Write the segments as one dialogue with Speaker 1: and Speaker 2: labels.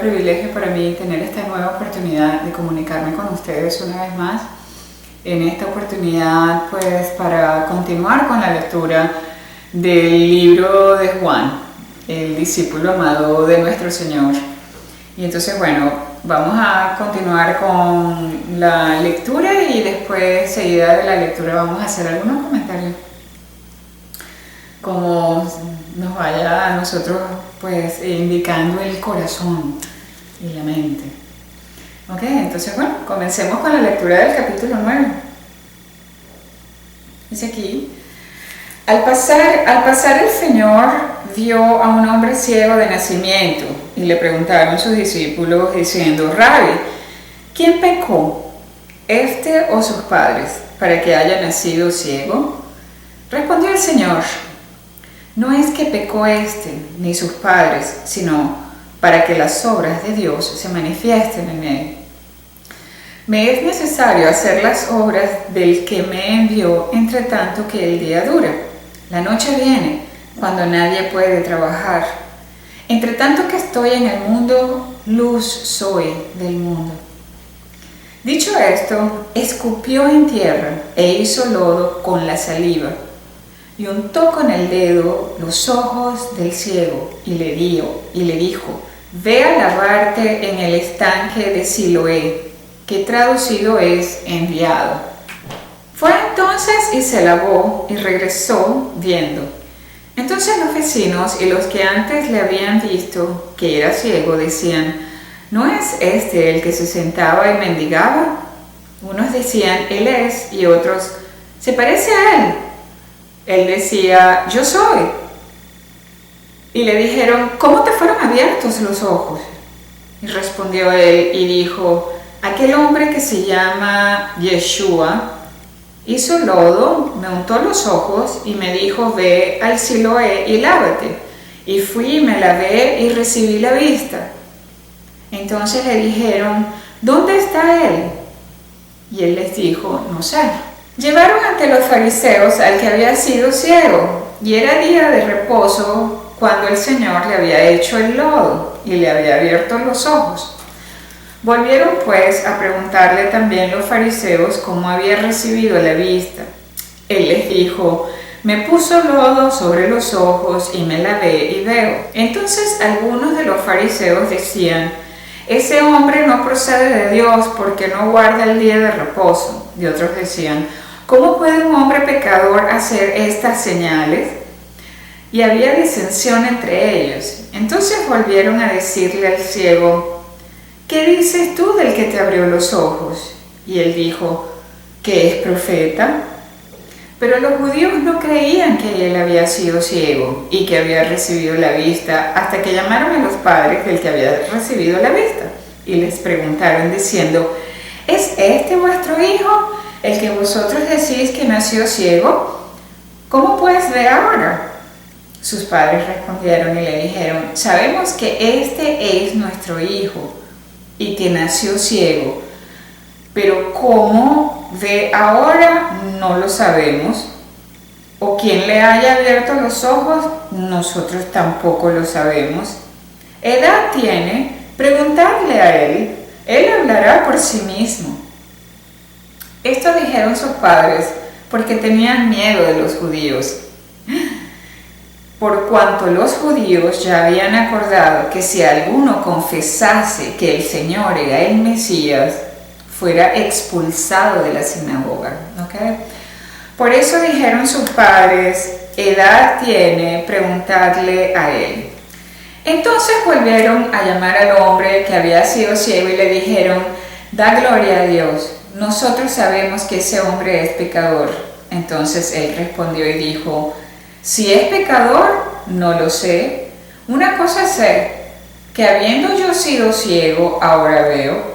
Speaker 1: privilegio para mí tener esta nueva oportunidad de comunicarme con ustedes una vez más. En esta oportunidad, pues, para continuar con la lectura del libro de Juan, el discípulo amado de nuestro Señor. Y entonces, bueno, vamos a continuar con la lectura y después, seguida de la lectura, vamos a hacer algunos comentarios, como nos vaya a nosotros, pues, indicando el corazón y la mente. Ok, entonces, bueno, comencemos con la lectura del capítulo 9. Dice aquí: Al pasar el Señor vio a un hombre ciego de nacimiento y le preguntaron sus discípulos diciendo: Rabbi, ¿quién pecó, este o sus padres, para que haya nacido ciego? Respondió el Señor: No es que pecó este ni sus padres, sino para que las obras de Dios se manifiesten en él. Me es necesario hacer las obras del que me envió, entre tanto que el día dura. La noche viene, cuando nadie puede trabajar. Entre tanto que estoy en el mundo, luz soy del mundo. Dicho esto, escupió en tierra e hizo lodo con la saliva, y untó con el dedo los ojos del ciego, y le dijo: Ve a lavarte en el estanque de Siloé, que traducido es enviado. Fue entonces y se lavó, y regresó viendo. Entonces los vecinos y los que antes le habían visto que era ciego decían: ¿No es este el que se sentaba y mendigaba? Unos decían: Él es, y otros: Se parece a él. Él decía: Yo soy. Y le dijeron: ¿Cómo te fueron abiertos los ojos? Y respondió él y dijo: Aquel hombre que se llama Yeshua hizo lodo, me untó los ojos y me dijo: Ve al Siloé y lávate. Y fui y me lavé y recibí la vista. Entonces le dijeron: ¿Dónde está él? Y él les dijo: No sé. Llevaron ante los fariseos al que había sido ciego, y era día de reposo cuando el Señor le había hecho el lodo y le había abierto los ojos. Volvieron pues a preguntarle también los fariseos cómo había recibido la vista. Él les dijo: Me puso lodo sobre los ojos y me lavé y veo. Entonces algunos de los fariseos decían: Ese hombre no procede de Dios porque no guarda el día de reposo. Y otros decían: ¿Cómo puede un hombre pecador hacer estas señales? Y había disensión entre ellos. Entonces volvieron a decirle al ciego: ¿Qué dices tú del que te abrió los ojos? Y él dijo: ¿Que es profeta? Pero los judíos no creían que él había sido ciego y que había recibido la vista, hasta que llamaron a los padres del que había recibido la vista y les preguntaron diciendo: ¿Es este vuestro hijo, el que vosotros decís que nació ciego? ¿Cómo pues ve ahora? Sus padres respondieron y le dijeron: Sabemos que este es nuestro hijo y que nació ciego, pero cómo ve ahora no lo sabemos, o quién le haya abierto los ojos nosotros tampoco lo sabemos. Edad tiene, preguntadle a él hablará por sí mismo. Esto dijeron sus padres porque tenían miedo de los judíos, por cuanto los judíos ya habían acordado que si alguno confesase que el Señor era el Mesías, fuera expulsado de la sinagoga. ¿Okay? Por eso dijeron sus padres: edad tiene, preguntadle a él. Entonces volvieron a llamar al hombre que había sido ciego y le dijeron: da gloria a Dios, nosotros sabemos que ese hombre es pecador. Entonces él respondió y dijo: si es pecador, no lo sé. Una cosa sé, que habiendo yo sido ciego, ahora veo.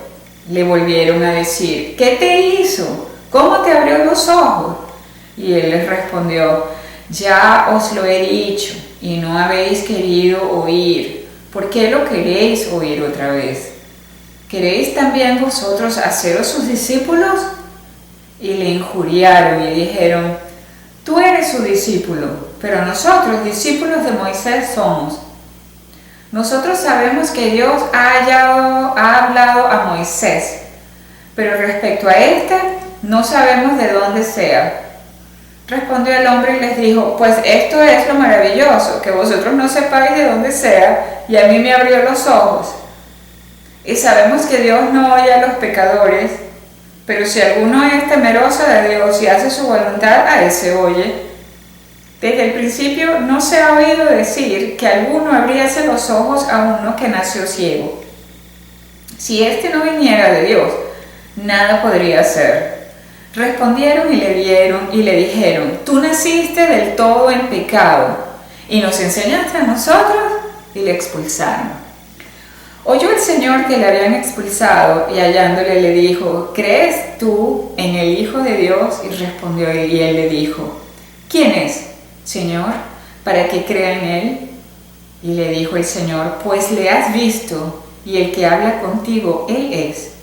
Speaker 1: Le volvieron a decir: ¿qué te hizo? ¿Cómo te abrió los ojos? Y él les respondió: ya os lo he dicho, y no habéis querido oír. ¿Por qué lo queréis oír otra vez? ¿Queréis también vosotros haceros sus discípulos? Y le injuriaron y dijeron: tú eres su discípulo, pero nosotros discípulos de Moisés somos. Nosotros sabemos que Dios ha hablado a Moisés, pero respecto a esta, no sabemos de dónde sea. Respondió el hombre y les dijo, pues esto es lo maravilloso, que vosotros no sepáis de dónde sea, y a mí me abrió los ojos. Y sabemos que Dios no oye a los pecadores, pero si alguno es temeroso de Dios y hace su voluntad, a él se oye. Desde el principio no se ha oído decir que alguno abriese los ojos a uno que nació ciego. Si éste no viniera de Dios, nada podría hacer. Respondieron y le dijeron, tú naciste del todo en pecado y nos enseñaste a nosotros, y le expulsaron. Oyó el Señor que le habían expulsado y hallándole le dijo, ¿crees tú en el Hijo de Dios? Y respondió y él le dijo, ¿quién es, Señor, para que crea en él? Y le dijo el Señor, pues le has visto, y el que habla contigo, él es.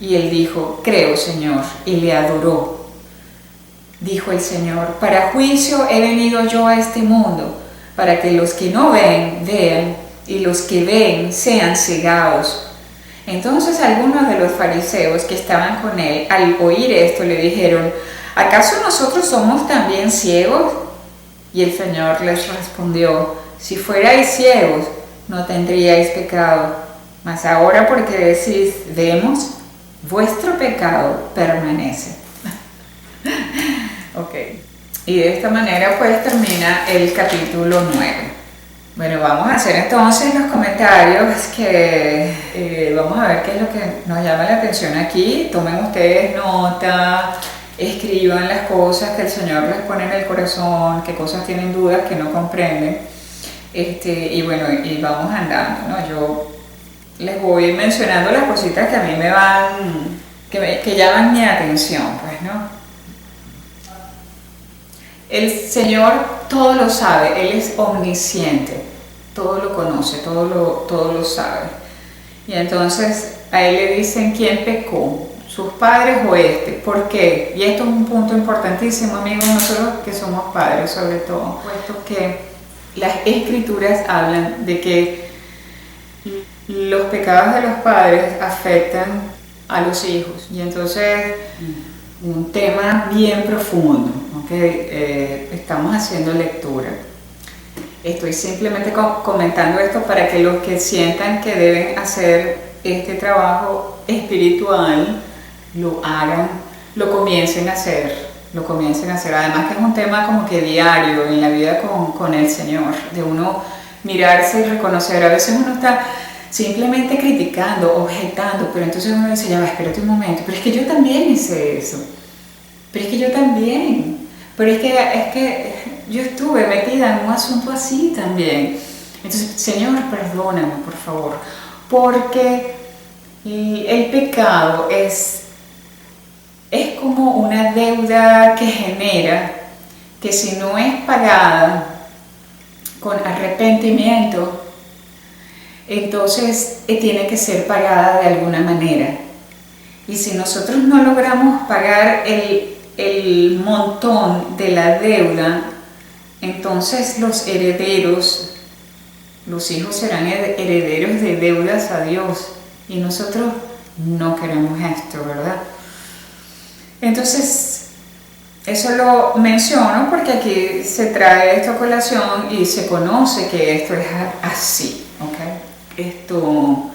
Speaker 1: Y él dijo, creo, Señor, y le adoró. Dijo el Señor, para juicio he venido yo a este mundo, para que los que no ven, vean, y los que ven sean cegados. Entonces algunos de los fariseos que estaban con él, al oír esto, le dijeron, ¿acaso nosotros somos también ciegos? Y el Señor les respondió, si fuerais ciegos, no tendríais pecado, mas ahora porque decís, vemos, vuestro pecado permanece. Ok, y de esta manera pues termina el capítulo 9. Bueno, vamos a hacer entonces los comentarios que vamos a ver qué es lo que nos llama la atención aquí. Tomen ustedes nota, escriban las cosas que el Señor les pone en el corazón, qué cosas tienen dudas, que no comprenden. Y bueno, y vamos andando, ¿no? Yo les voy mencionando las cositas que a mí me van, que llaman mi atención, pues, ¿no? El Señor todo lo sabe, Él es omnisciente, todo lo conoce, todo lo sabe. Y entonces a Él le dicen quién pecó, sus padres o este. ¿Por qué? Y esto es un punto importantísimo, amigos, nosotros que somos padres sobre todo, puesto que las Escrituras hablan de que los pecados de los padres afectan a los hijos. Y entonces un tema bien profundo, ¿okay? Estamos haciendo lectura. Estoy simplemente comentando esto para que los que sientan que deben hacer este trabajo espiritual lo hagan, lo comiencen a hacer. Además que es un tema como que diario en la vida con el Señor, de uno mirarse y reconocer. A veces uno está simplemente criticando, objetando, pero entonces uno dice, ya va, espérate un momento, pero es que yo también hice eso, pero es que yo estuve metida en un asunto así también. Entonces, Señor, perdóname, por favor, porque el pecado es como una deuda que genera, que si no es pagada con arrepentimiento, entonces tiene que ser pagada de alguna manera. Y si nosotros no logramos pagar el montón de la deuda, entonces los herederos, los hijos serán herederos de deudas a Dios. Y nosotros no queremos esto, ¿verdad? Entonces, eso lo menciono porque aquí se trae esto a colación y se conoce que esto es así, ¿ok?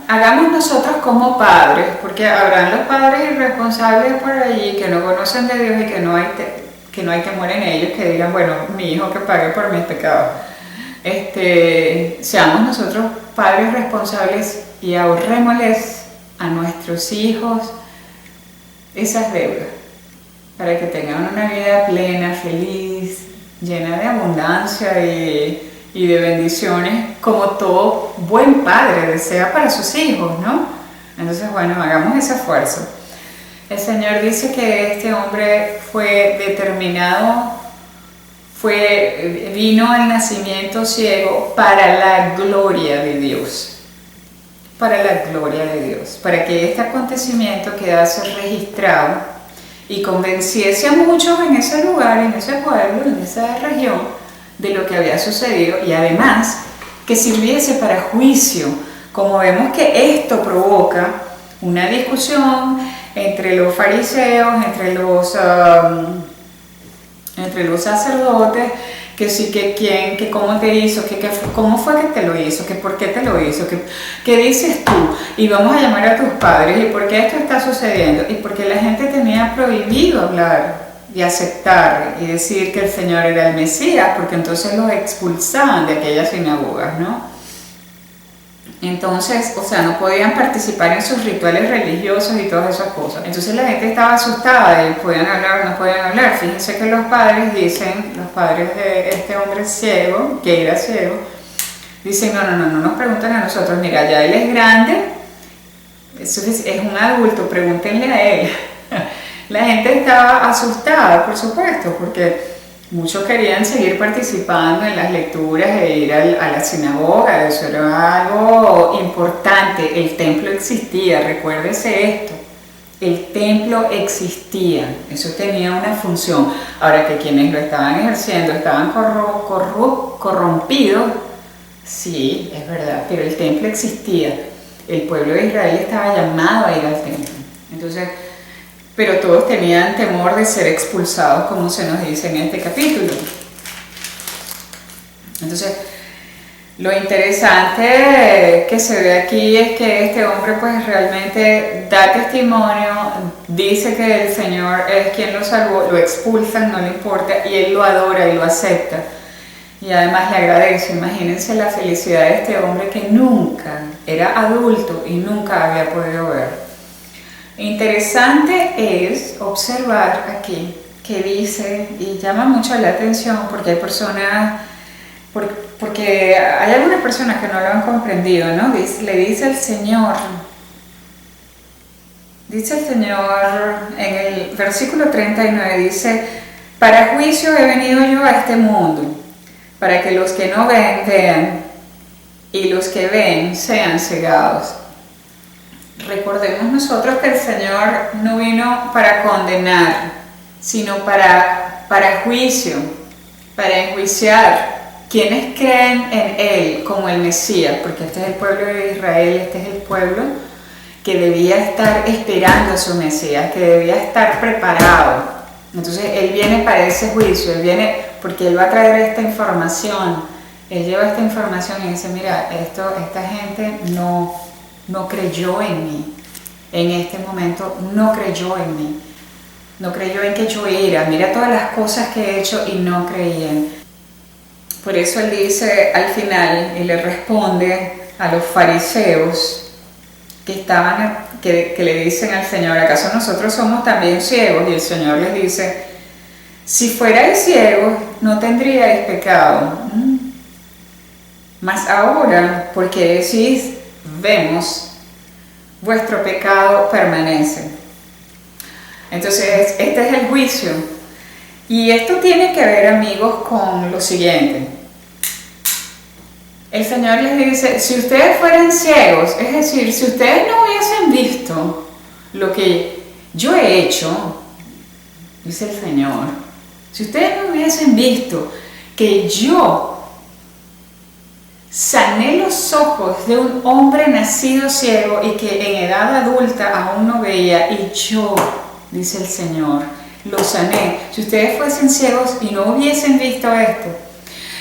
Speaker 1: Hagamos nosotros como padres, porque habrán los padres irresponsables por allí que no conocen de Dios y que no hay temor en ellos, que digan, bueno, mi hijo que pague por mis pecados. Seamos nosotros padres responsables y ahorrémosles a nuestros hijos esas deudas, para que tengan una vida plena, feliz, llena de abundancia y de bendiciones, como todo buen padre desea para sus hijos, ¿no? Entonces, bueno, hagamos ese esfuerzo. El Señor dice que este hombre fue determinado, vino al nacimiento ciego para la gloria de Dios. Para la gloria de Dios, para que este acontecimiento quedase registrado y convenciese a muchos en ese lugar, en ese pueblo, en esa región, de lo que había sucedido, y además que sirviese para juicio. Como vemos que esto provoca una discusión entre los fariseos, entre los sacerdotes, que sí, que quién, que cómo te hizo, cómo fue que te lo hizo, que por qué te lo hizo, qué dices tú, y vamos a llamar a tus padres, y por qué esto está sucediendo, y porque la gente tenía prohibido hablar y aceptar y decir que el Señor era el Mesías, porque entonces los expulsaban de aquellas sinagogas, ¿no? Entonces, o sea, no podían participar en sus rituales religiosos y todas esas cosas. Entonces la gente estaba asustada y podían hablar o no podían hablar. Fíjense que los padres de este hombre ciego, que era ciego, dicen, no nos pregunten a nosotros, mira, ya él es grande, es un adulto, pregúntenle a él. La gente estaba asustada, por supuesto, porque muchos querían seguir participando en las lecturas e ir a la sinagoga. Eso era algo importante. El templo existía, recuérdese esto. El templo existía, eso tenía una función. Ahora que quienes lo estaban ejerciendo estaban corrompidos, sí, es verdad, pero el templo existía. El pueblo de Israel estaba llamado a ir al templo. Entonces, pero todos tenían temor de ser expulsados, como se nos dice en este capítulo. Entonces, lo interesante que se ve aquí es que este hombre pues realmente da testimonio, dice que el Señor es quien lo salvó, lo expulsan, no le importa, y él lo adora y lo acepta. Y además le agradece. Imagínense la felicidad de este hombre que nunca era adulto y nunca había podido ver. Interesante es observar aquí que dice, y llama mucho la atención porque hay personas, porque hay algunas personas que no lo han comprendido, ¿no? Le dice el Señor en el versículo 39, dice, para juicio he venido yo a este mundo, para que los que no ven, vean, y los que ven sean cegados. Recordemos nosotros que el Señor no vino para condenar, sino para juicio, para enjuiciar quienes creen en Él como el Mesías, porque este es el pueblo de Israel, este es el pueblo que debía estar esperando a su Mesías, que debía estar preparado. Entonces Él viene para ese juicio, Él viene porque Él va a traer esta información. Él lleva esta información y dice, mira, esta gente no creyó en mí, en este momento no creyó en mí, no creyó en que yo era, mira todas las cosas que he hecho y no creían. Por eso él dice al final y le responde a los fariseos que le dicen al Señor, ¿acaso nosotros somos también ciegos? Y el Señor les dice, si fuerais ciegos no tendríais pecado, mas ahora porque decís, vemos, vuestro pecado permanece. Entonces este es el juicio, y esto tiene que ver, amigos, con lo siguiente. El Señor les dice, si ustedes fueran ciegos, es decir, si ustedes no hubiesen visto lo que yo he hecho, dice el Señor, si ustedes no hubiesen visto que yo sané los ojos de un hombre nacido ciego y que en edad adulta aún no veía, y yo, dice el Señor, lo sané. Si ustedes fuesen ciegos y no hubiesen visto esto,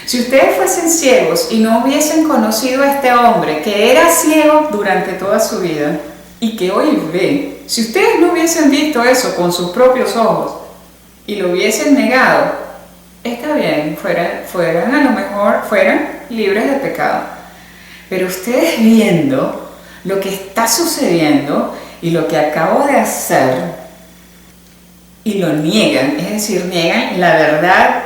Speaker 1: si ustedes fuesen ciegos y no hubiesen conocido a este hombre que era ciego durante toda su vida y que hoy ve, si ustedes no hubiesen visto eso con sus propios ojos y lo hubiesen negado, está bien, fueran a lo mejor, fueran libres de pecado. Pero ustedes viendo lo que está sucediendo y lo que acabo de hacer y lo niegan, es decir, niegan la verdad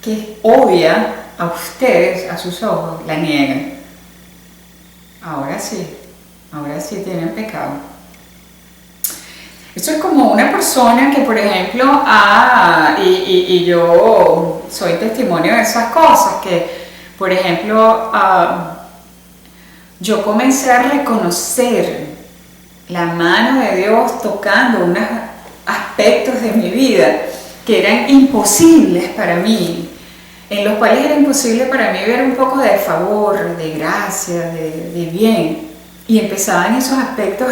Speaker 1: que es obvia a ustedes, a sus ojos, la niegan. Ahora sí tienen pecado. Esto es como una persona que, por ejemplo, y yo soy testimonio de esas cosas, que, por ejemplo, yo comencé a reconocer la mano de Dios tocando unos aspectos de mi vida que eran imposibles para mí, en los cuales era imposible para mí ver un poco de favor, de gracia, de bien. Y empezaban esos aspectos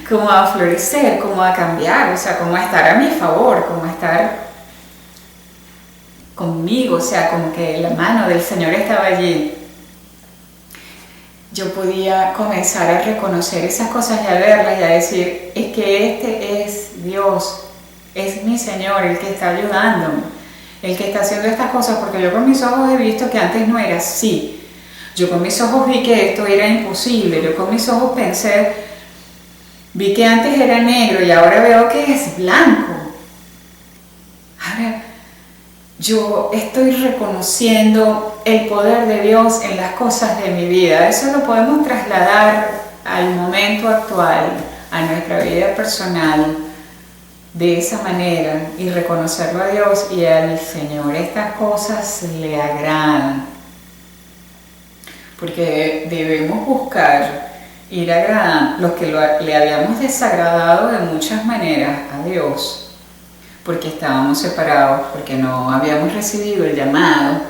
Speaker 1: como a florecer, como a cambiar, o sea, como a estar a mi favor, como a estar conmigo, o sea, como que la mano del Señor estaba allí. Yo podía comenzar a reconocer esas cosas y a verlas y a decir, es que este es Dios, es mi Señor el que está ayudándome, el que está haciendo estas cosas, porque yo con mis ojos he visto que antes no era así. Yo con mis ojos vi que esto era imposible, yo con mis ojos vi que antes era negro y ahora veo que es blanco. Ahora, yo estoy reconociendo el poder de Dios en las cosas de mi vida. Eso lo podemos trasladar al momento actual, a nuestra vida personal, de esa manera y reconocerlo a Dios y al Señor. Estas cosas le agradan. Porque debemos buscar ir agradando los que le habíamos desagradado de muchas maneras a Dios, porque estábamos separados, porque no habíamos recibido el llamado.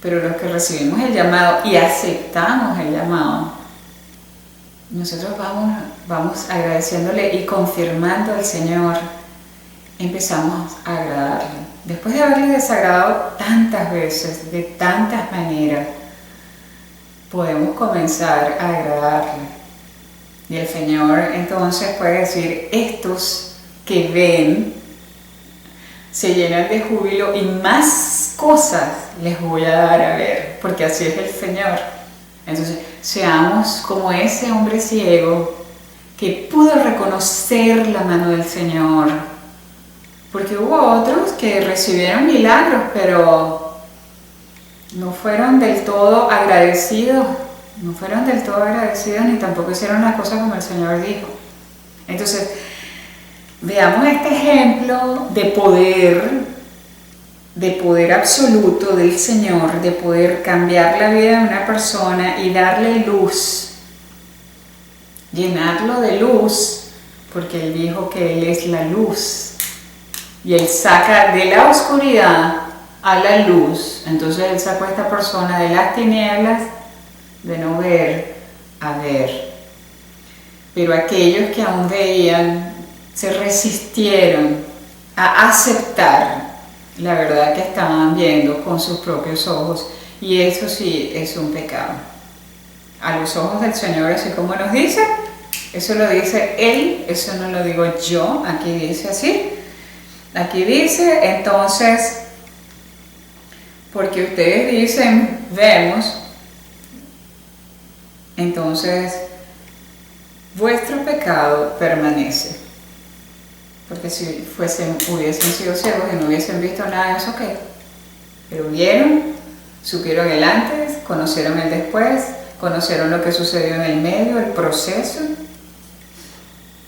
Speaker 1: Pero los que recibimos el llamado y aceptamos el llamado, nosotros vamos agradeciéndole y confirmando al Señor, empezamos a agradarle. Después de haberle desagradado tantas veces, de tantas maneras, podemos comenzar a agradarle. Y el Señor entonces puede decir, estos que ven se llenan de júbilo y más cosas les voy a dar a ver, porque así es el Señor. Entonces, seamos como ese hombre ciego que pudo reconocer la mano del Señor, porque hubo otros que recibieron milagros, pero no fueron del todo agradecidos, ni tampoco hicieron las cosas como el Señor dijo. Entonces, veamos este ejemplo de poder absoluto del Señor, de poder cambiar la vida de una persona y darle luz, llenarlo de luz, porque Él dijo que Él es la luz y Él saca de la oscuridad a la luz. Entonces Él sacó a esta persona de las tinieblas, de no ver, a ver. Pero aquellos que aún veían se resistieron a aceptar la verdad que estaban viendo con sus propios ojos, y eso sí es un pecado. A los ojos del Señor, así como nos dice, eso lo dice Él, eso no lo digo yo, aquí dice así. Aquí dice, entonces, porque ustedes dicen, vemos, entonces vuestro pecado permanece. Porque si hubiesen sido ciegos y no hubiesen visto nada de eso, ¿qué? Pero vieron, supieron el antes, conocieron el después, conocieron lo que sucedió en el medio, el proceso,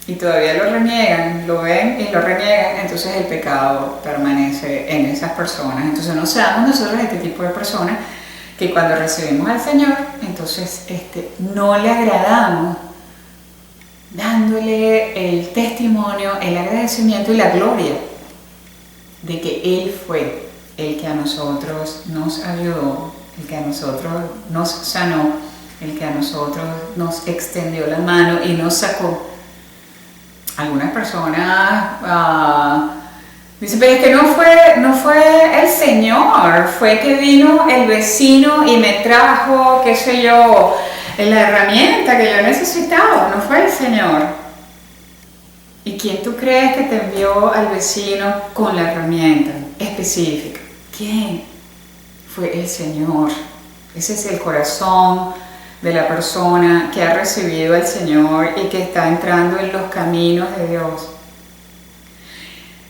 Speaker 1: y todavía lo reniegan, lo ven y lo reniegan. Entonces el pecado permanece en esas personas. Entonces no seamos nosotros este tipo de personas que cuando recibimos al Señor, entonces no le agradamos, dándole el testimonio, el agradecimiento y la gloria de que Él fue el que a nosotros nos ayudó, el que a nosotros nos sanó, el que a nosotros nos extendió la mano y nos sacó. Algunas personas dicen, pero es que no fue el Señor, fue que vino el vecino y me trajo, qué sé yo, la herramienta que yo necesitaba, no fue el Señor. ¿Y quién tú crees que te envió al vecino con la herramienta específica? ¿Quién? Fue el Señor. Ese es el corazón de la persona que ha recibido al Señor y que está entrando en los caminos de Dios.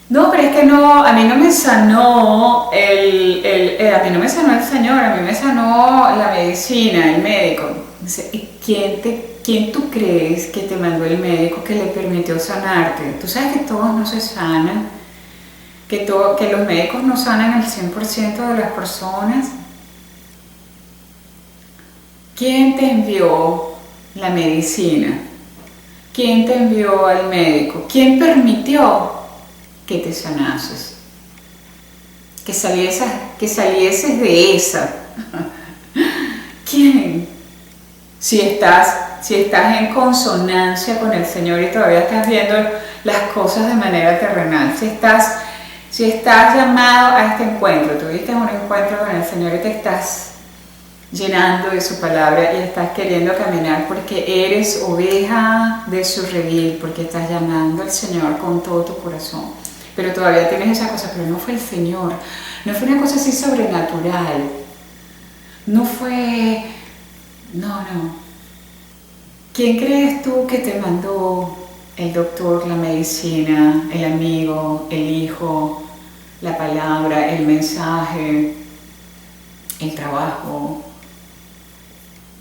Speaker 1: No, pero es que no, a mí no me sanó a mí no me sanó el Señor, a mí me sanó la medicina, el médico. Dice, ¿y quién tú crees que te mandó el médico que le permitió sanarte? Tú sabes que todos no se sanan, que los médicos no sanan al 100% de las personas. ¿Quién te envió la medicina? ¿Quién te envió al médico? ¿Quién permitió que te sanases? que salieses de esa. ¿Quién? Si estás en consonancia con el Señor y todavía estás viendo las cosas de manera terrenal, si estás llamado a este encuentro, tuviste un encuentro con el Señor y te estás llenando de su palabra y estás queriendo caminar porque eres oveja de su redil, porque estás llamando al Señor con todo tu corazón, pero todavía tienes esa cosa, pero no fue el Señor, no fue una cosa así sobrenatural, no. ¿Quién crees tú que te mandó el doctor, la medicina, el amigo, el hijo, la palabra, el mensaje, el trabajo,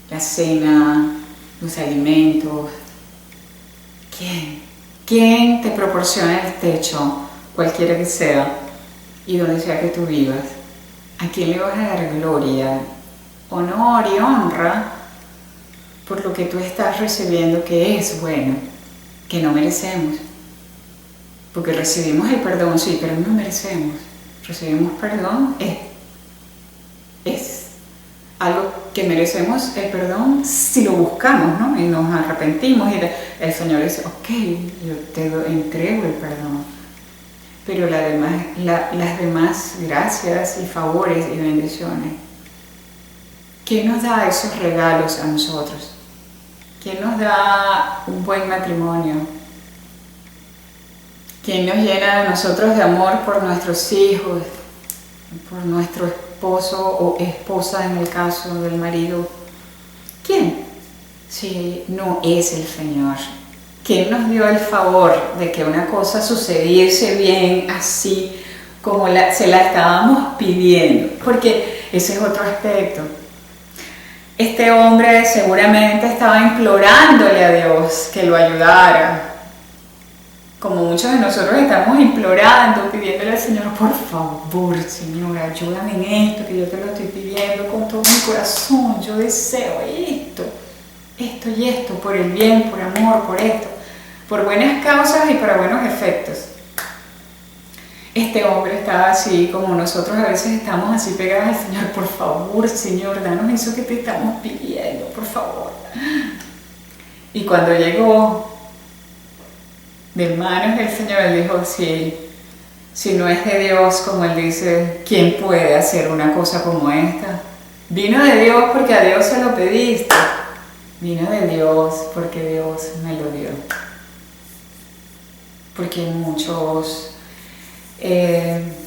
Speaker 1: la cena, los alimentos? ¿Quién te proporciona el techo, cualquiera que sea, y donde sea que tú vivas? ¿A quién le vas a dar gloria, honor y honra por lo que tú estás recibiendo, que es bueno, que no merecemos? Porque recibimos el perdón, sí, pero no merecemos. Recibimos perdón, es algo que merecemos el perdón si lo buscamos, ¿no? Y nos arrepentimos y el Señor dice, ok, yo te entrego el perdón. Pero las demás gracias y favores y bendiciones, ¿quién nos da esos regalos a nosotros? ¿Quién nos da un buen matrimonio? ¿Quién nos llena a nosotros de amor por nuestros hijos, por nuestro esposo o esposa en el caso del marido? ¿Quién? Si no es el Señor. ¿Quién nos dio el favor de que una cosa sucediese bien así como se la estábamos pidiendo? Porque ese es otro aspecto. Este hombre seguramente estaba implorándole a Dios que lo ayudara, como muchos de nosotros estamos implorando, pidiéndole al Señor, por favor, Señor, ayúdame en esto, que yo te lo estoy pidiendo con todo mi corazón, yo deseo esto y esto, por el bien, por amor, por esto, por buenas causas y para buenos efectos. Este hombre estaba así, como nosotros a veces estamos así pegados al Señor, por favor, Señor, danos eso que te estamos pidiendo, por favor. Y cuando llegó de manos del Señor, él dijo, si no es de Dios, como él dice, ¿quién puede hacer una cosa como esta? Vino de Dios porque a Dios se lo pediste. Vino de Dios porque Dios me lo dio. Porque hay muchos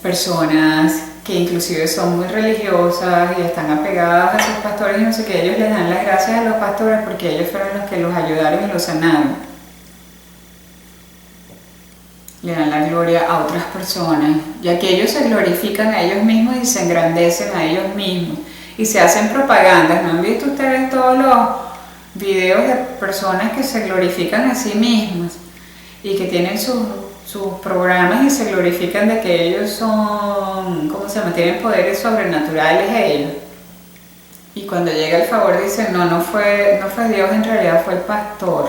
Speaker 1: personas que inclusive son muy religiosas y están apegadas a sus pastores y no sé qué, ellos les dan las gracias a los pastores porque ellos fueron los que los ayudaron y los sanaron. Le dan la gloria a otras personas, ya que ellos se glorifican a ellos mismos y se engrandecen a ellos mismos y se hacen propagandas. ¿No han visto ustedes todos los videos de personas que se glorifican a sí mismas y que tienen sus programas y se glorifican de que ellos son, ¿cómo se llama?, tienen poderes sobrenaturales ellos? Y cuando llega el favor dicen, no fue Dios, en realidad fue el pastor,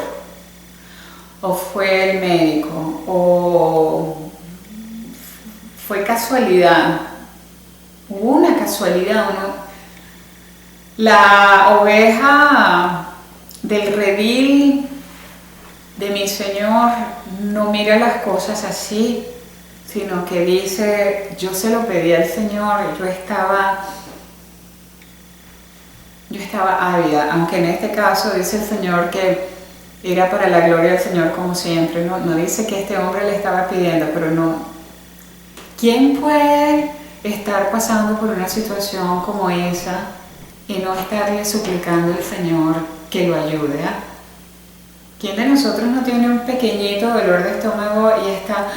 Speaker 1: o fue el médico, o fue casualidad. Hubo una casualidad, la oveja del redil de mi Señor no mira las cosas así, sino que dice, yo se lo pedí al Señor, yo estaba ávida, aunque en este caso dice el Señor que era para la gloria del Señor como siempre, no dice que este hombre le estaba pidiendo, pero no. ¿Quién puede estar pasando por una situación como esa y no estarle suplicando al Señor que lo ayude? ¿Quién de nosotros no tiene un pequeñito dolor de estómago y está,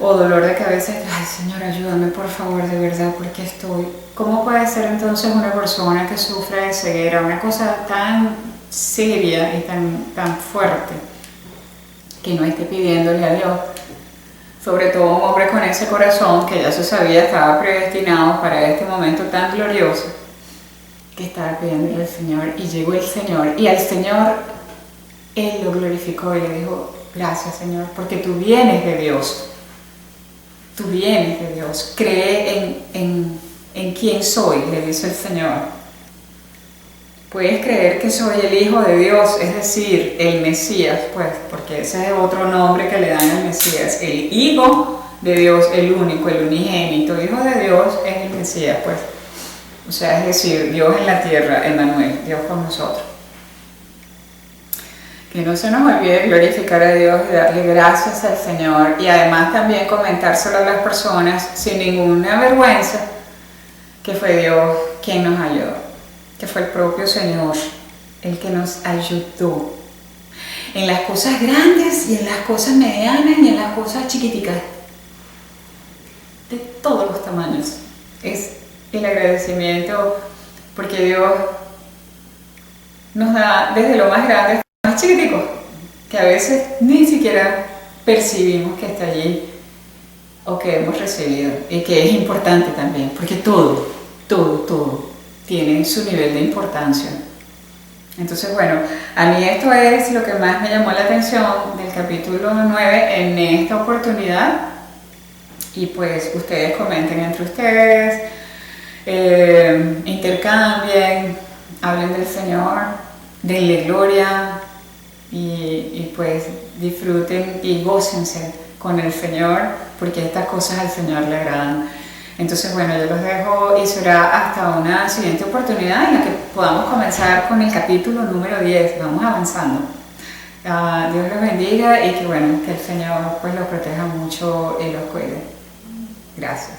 Speaker 1: o dolor de cabeza? Ay, Señor, ayúdame, por favor, de verdad, porque estoy... ¿Cómo puede ser entonces una persona que sufre de ceguera, una cosa tan seria y tan fuerte, que no esté pidiéndole a Dios? Sobre todo un hombre con ese corazón que ya se sabía estaba predestinado para este momento tan glorioso, que estaba pidiéndole al Señor, y llegó el Señor, y al Señor Él lo glorificó y le dijo, gracias, Señor, porque tú vienes de Dios. tú vienes de Dios, cree en quién soy, le dice el Señor. Puedes creer que soy el Hijo de Dios, es decir, el Mesías, pues, porque ese es otro nombre que le dan al Mesías, el Hijo de Dios, el único, el unigénito, Hijo de Dios es el Mesías, pues. O sea, es decir, Dios en la tierra, Emmanuel, Dios con nosotros. Que no se nos olvide glorificar a Dios y darle gracias al Señor y además también comentárselo a las personas sin ninguna vergüenza que fue Dios quien nos ayudó, que fue el propio Señor el que nos ayudó en las cosas grandes y en las cosas medianas y en las cosas chiquiticas, de todos los tamaños. Es el agradecimiento porque Dios nos da desde lo más grande hasta lo más chiquitico, que a veces ni siquiera percibimos que está allí o que hemos recibido, y que es importante también, porque todo tiene su nivel de importancia. Entonces, bueno, a mí esto es lo que más me llamó la atención del capítulo 9 en esta oportunidad, y pues ustedes comenten entre ustedes, intercambien, hablen del Señor, denle gloria y pues disfruten y gócense con el Señor, porque estas cosas al Señor le agradan. Entonces, bueno, yo los dejo y será hasta una siguiente oportunidad en la que podamos comenzar con el capítulo número 10. Vamos avanzando. Dios los bendiga y que, bueno, que el Señor pues los proteja mucho y los cuide. Gracias.